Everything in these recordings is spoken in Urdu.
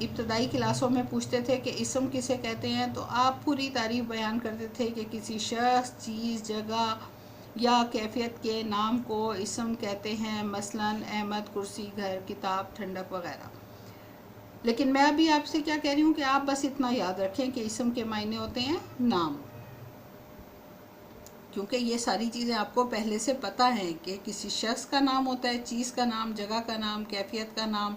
ابتدائی کلاسوں میں پوچھتے تھے کہ اسم کسے کہتے ہیں، تو آپ پوری تعریف بیان کرتے تھے کہ کسی شخص، چیز، جگہ یا کیفیت کے نام کو اسم کہتے ہیں، مثلا احمد، کرسی، گھر، کتاب، ٹھنڈک وغیرہ۔ لیکن میں ابھی آپ سے کیا کہہ رہی ہوں کہ آپ بس اتنا یاد رکھیں کہ اسم کے معنی ہوتے ہیں نام، کیونکہ یہ ساری چیزیں آپ کو پہلے سے پتہ ہیں کہ کسی شخص کا نام ہوتا ہے، چیز کا نام، جگہ کا نام، کیفیت کا نام،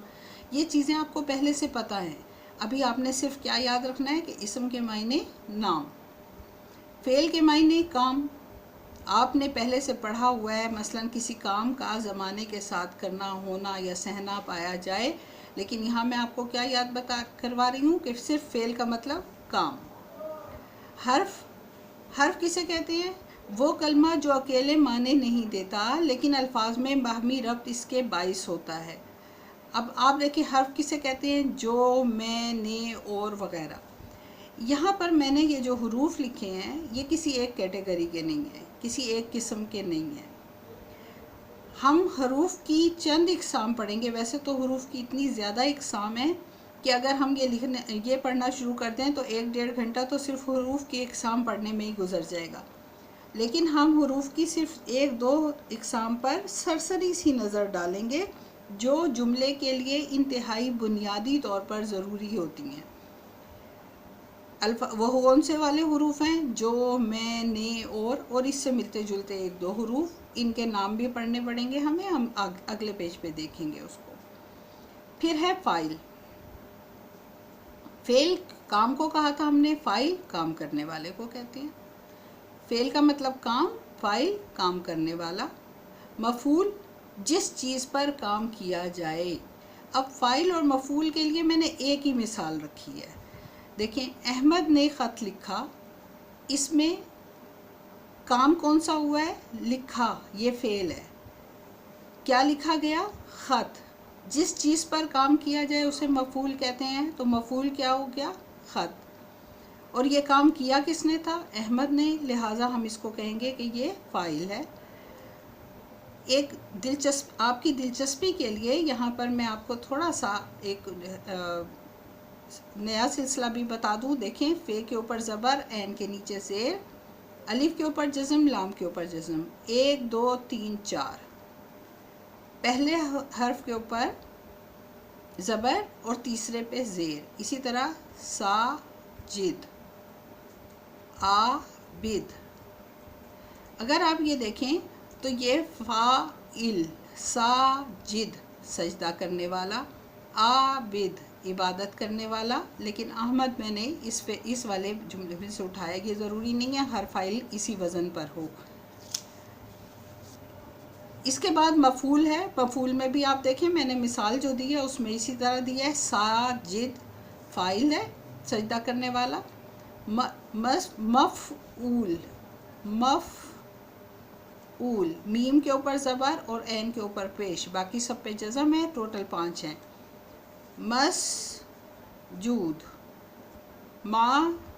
یہ چیزیں آپ کو پہلے سے پتہ ہیں۔ ابھی آپ نے صرف کیا یاد رکھنا ہے کہ اسم کے معنی نام، فعل کے معنی کام، آپ نے پہلے سے پڑھا ہوا ہے، مثلا کسی کام کا زمانے کے ساتھ کرنا، ہونا یا سہنا پایا جائے، لیکن یہاں میں آپ کو کیا یاد کروا رہی ہوں کہ صرف فعل کا مطلب کام۔ حرف کسے کہتے ہیں؟ وہ کلمہ جو اکیلے معنی نہیں دیتا لیکن الفاظ میں باہمی ربط اس کے باعث ہوتا ہے۔ اب آپ دیکھیں حرف کسے کہتے ہیں؟ جو، میں، نے، اور وغیرہ۔ یہاں پر میں نے یہ جو حروف لکھے ہیں یہ کسی ایک کیٹیگری کے نہیں ہیں، کسی ایک قسم کے نہیں ہیں۔ ہم حروف کی چند اقسام پڑھیں گے، ویسے تو حروف کی اتنی زیادہ اقسام ہیں کہ اگر ہم یہ پڑھنا شروع کر دیں تو 1-1.5 گھنٹہ تو صرف حروف کی اقسام پڑھنے میں ہی گزر جائے گا، لیکن ہم حروف کی صرف 1-2 اقسام پر سرسری سی نظر ڈالیں گے جو جملے کے لیے انتہائی بنیادی طور پر ضروری ہوتی ہیں۔ وہ کون سے والے حروف ہیں؟ جو، میں، نے، اور اس سے ملتے جلتے 1-2 حروف، ان کے نام بھی پڑھنے پڑیں گے ہمیں، ہم اگلے پیج پہ دیکھیں گے اس کو۔ پھر ہے فاعل۔ فعل کام کو کہا تھا ہم نے، فاعل کام کرنے والے کو کہتے ہیں۔ فعل کا مطلب کام، فاعل کام کرنے والا۔ مفعول جس چیز پر کام کیا جائے۔ اب فاعل اور مفعول کے لیے میں نے ایک ہی مثال رکھی ہے۔ دیکھیں، احمد نے خط لکھا، اس میں کام کون سا ہوا ہے؟ لکھا، یہ فعل ہے۔ کیا لکھا گیا؟ خط۔ جس چیز پر کام کیا جائے اسے مفعول کہتے ہیں، تو مفعول کیا ہو گیا؟ خط۔ اور یہ کام کیا کس نے تھا؟ احمد نے، لہٰذا ہم اس کو کہیں گے کہ یہ فاعل ہے۔ ایک آپ کی دلچسپی کے لیے یہاں پر میں آپ کو تھوڑا سا ایک نیا سلسلہ بھی بتا دوں۔ دیکھیں، فے کے اوپر زبر، عین کے نیچے زیر، الف کے اوپر جزم، لام کے اوپر جزم، 1 2 3 4، پہلے حرف کے اوپر زبر اور تیسرے پہ زیر، اسی طرح ساجد، عابد۔ اگر آپ یہ دیکھیں تو یہ فاعل، ساجد سجدہ کرنے والا، عابد عبادت کرنے والا، لیکن احمد میں نے اس والے جملے میں سے اٹھایا، یہ ضروری نہیں ہے ہر فاعل اسی وزن پر ہو۔ اس کے بعد مفعول ہے۔ مفعول میں بھی آپ دیکھیں، میں نے مثال جو دی ہے اس میں اسی طرح دی ہے۔ ساجد فاعل ہے، سجدہ کرنے والا۔ مفعول میم کے اوپر زبر اور عین کے اوپر پیش، باقی سب پہ جزم ہے، ٹوٹل 5 ہیں۔ مسجود، معبود،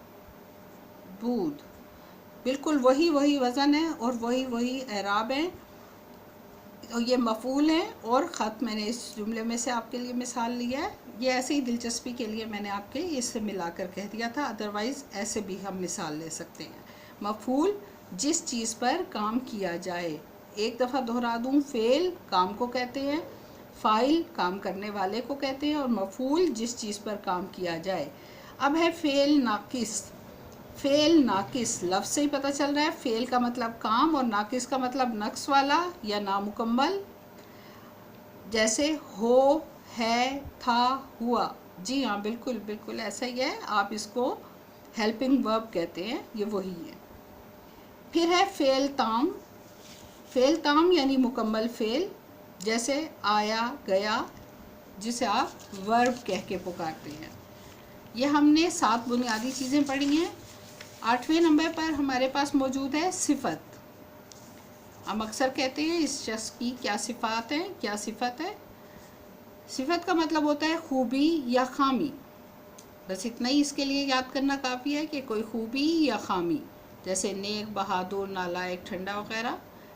بالکل وہی وزن ہے اور وہی اعراب ہیں، اور یہ مفعول ہیں۔ اور خط میں نے اس جملے میں سے آپ کے لیے مثال لیا ہے، یہ ایسے ہی دلچسپی کے لیے میں نے آپ کے اس سے ملا کر کہہ دیا تھا، ادروائز ایسے بھی ہم مثال لے سکتے ہیں۔ مفعول جس چیز پر کام کیا جائے۔ ایک دفعہ دہرا دوں، فعل کام کو کہتے ہیں، فاعل کام کرنے والے کو کہتے ہیں، اور مفعول جس چیز پر کام کیا جائے۔ اب ہے فعل ناقص۔ فعل ناقص لفظ سے ہی پتہ چل رہا ہے، فعل کا مطلب کام اور ناقص کا مطلب نقص والا یا نامکمل، جیسے ہو، ہے، تھا، ہوا۔ جی ہاں، بالکل ایسا ہی ہے، آپ اس کو ہیلپنگ ورب کہتے ہیں، یہ وہی ہے۔ پھر ہے فعل تام۔ فعل تام یعنی مکمل فعل، جیسے آیا، گیا، جسے آپ ورب کہہ کے پکارتے ہیں۔ یہ ہم نے 7 بنیادی چیزیں پڑھی ہیں۔ 8ویں نمبر پر ہمارے پاس موجود ہے صفت۔ ہم اکثر کہتے ہیں اس شخص کی کیا صفات ہیں، کیا صفت ہے۔ صفت کا مطلب ہوتا ہے خوبی یا خامی، بس اتنا ہی اس کے لیے یاد کرنا کافی ہے کہ کوئی خوبی یا خامی، جیسے نیک، بہادر، نالائق، ٹھنڈا وغیرہ۔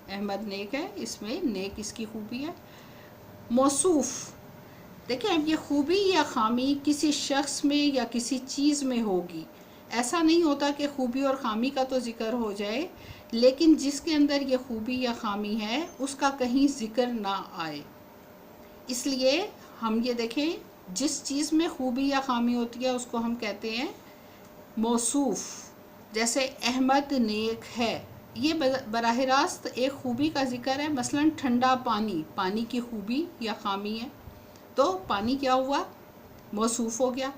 احمد نیک ہے، اس میں نیک اس کی خوبی ہے۔ موصوف دیکھیں اب یہ خوبی یا خامی کسی شخص میں یا کسی چیز میں ہوگی. ایسا نہیں ہوتا کہ خوبی اور خامی کا تو ذکر ہو جائے لیکن جس کے اندر یہ خوبی یا خامی ہے اس کا کہیں ذکر نہ آئے. اس لیے ہم یہ دیکھیں جس چیز میں خوبی یا خامی ہوتی ہے اس کو ہم کہتے ہیں موصوف. جیسے احمد نیک ہے، یہ براہ راست ایک خوبی کا ذکر ہے. مثلا ٹھنڈا پانی، پانی کی خوبی یا خامی ہے، تو پانی کیا ہوا؟ موصوف ہو گیا،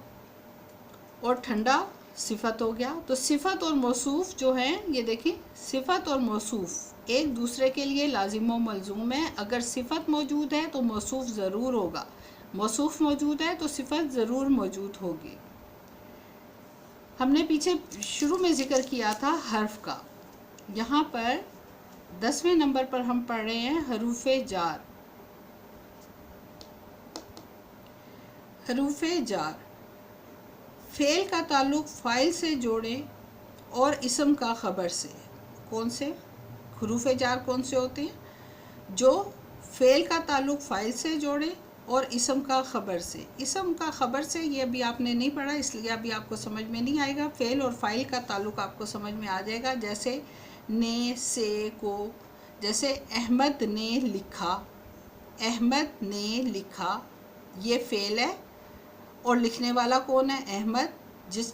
اور ٹھنڈا صفت ہو گیا. تو صفت اور موصوف جو ہیں یہ دیکھیں، صفت اور موصوف ایک دوسرے کے لیے لازم و ملزوم ہے. اگر صفت موجود ہے تو موصوف ضرور ہوگا، موصوف موجود ہے تو صفت ضرور موجود ہوگی. ہم نے پیچھے شروع میں ذکر کیا تھا حرف کا. یہاں پر 10ویں نمبر پر ہم پڑھ رہے ہیں حروف جار. حروف جار فعل کا تعلق فاعل سے جوڑیں اور اسم کا خبر سے. کون سے حروف جار کون سے ہوتے ہیں؟ جو فعل کا تعلق فاعل سے جوڑیں اور اسم کا خبر سے. اسم کا خبر سے یہ ابھی آپ نے نہیں پڑھا اس لیے ابھی آپ کو سمجھ میں نہیں آئے گا. فعل اور فاعل کا تعلق آپ کو سمجھ میں آ جائے گا. جیسے نے، سے، کو. جیسے احمد نے لکھا، احمد نے لکھا یہ فعل ہے، اور لکھنے والا کون ہے؟ احمد.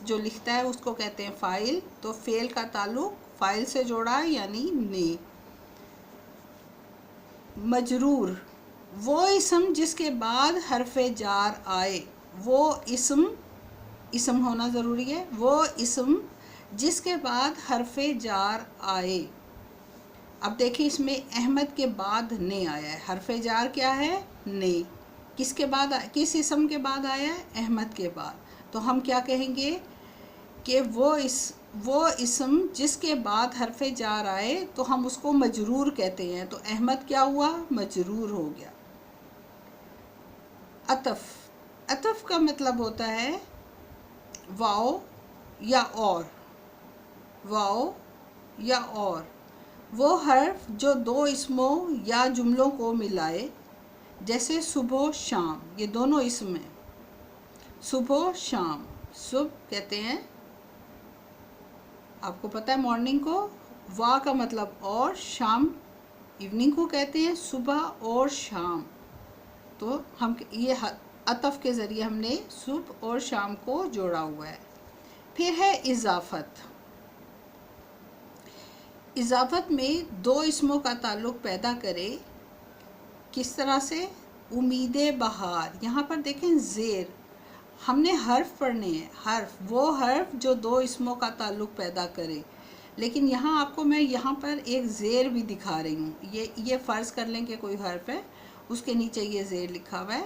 جو لکھتا ہے اس کو کہتے ہیں فاعل. تو فعل کا تعلق فاعل سے جوڑا یعنی نے. مجرور وہ اسم جس کے بعد حرف جار آئے. وہ اسم ہونا ضروری ہے. وہ اسم جس کے بعد حرف جار آئے. اب دیکھیں اس میں احمد کے بعد نے آیا ہے، حرف جار کیا ہے؟ نے. کس کے بعد، کس اسم کے بعد آیا ہے؟ احمد کے بعد. تو ہم کیا کہیں گے کہ وہ اسم جس کے بعد حرف جار آئے تو ہم اس کو مجرور کہتے ہیں. تو احمد کیا ہوا؟ مجرور ہو گیا. عطف، عطف کا مطلب ہوتا ہے واو یا اور. واو یا اور وہ حرف جو دو اسموں یا جملوں کو ملائے. جیسے صبح و شام، یہ دونوں اسم ہیں. صبح و شام، صبح کہتے ہیں آپ کو پتہ ہے مارننگ کو، وا کا مطلب اور، شام ایوننگ کو کہتے ہیں. صبح اور شام. تو ہم یہ عطف کے ذریعے ہم نے صبح اور شام کو جوڑا ہوا ہے. پھر ہے اضافت. اضافت میں دو اسموں کا تعلق پیدا کرے. کس طرح سے؟ امید بہار. یہاں پر دیکھیں زیر، ہم نے حرف پڑھنے ہیں. حرف وہ حرف جو دو اسموں کا تعلق پیدا کرے. لیکن یہاں آپ کو میں یہاں پر ایک زیر بھی دکھا رہی ہوں. یہ فرض کر لیں کہ کوئی حرف ہے، اس کے نیچے یہ زیر لکھا ہوا ہے.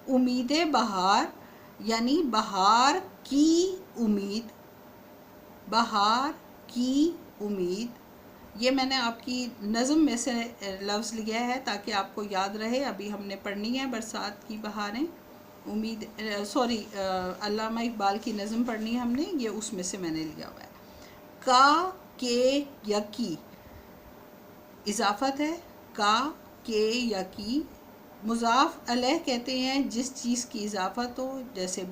امید بہار یعنی بہار کی امید. بہار کی امید. یہ میں نے آپ کی نظم میں سے لفظ لیا ہے تاکہ آپ کو یاد رہے. ابھی ہم نے پڑھنی ہے برسات کی بہاریں. علامہ اقبال کی نظم پڑھنی ہے ہم نے، یہ اس میں سے میں نے لیا ہوا ہے. کا، کے یا کی اضافت ہے. کا، کے یا کی. مضاف الیہ کہتے ہیں جس چیز کی اضافت ہو. جیسے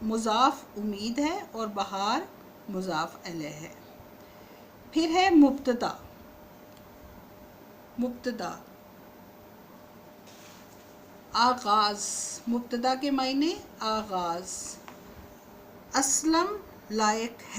مضاف امید ہے اور بہار مضاف الیہ ہے. پھر ہے مبتدا. مبتدا آغاز. مبتدا کے معنی آغاز. اسلم لائق ہے.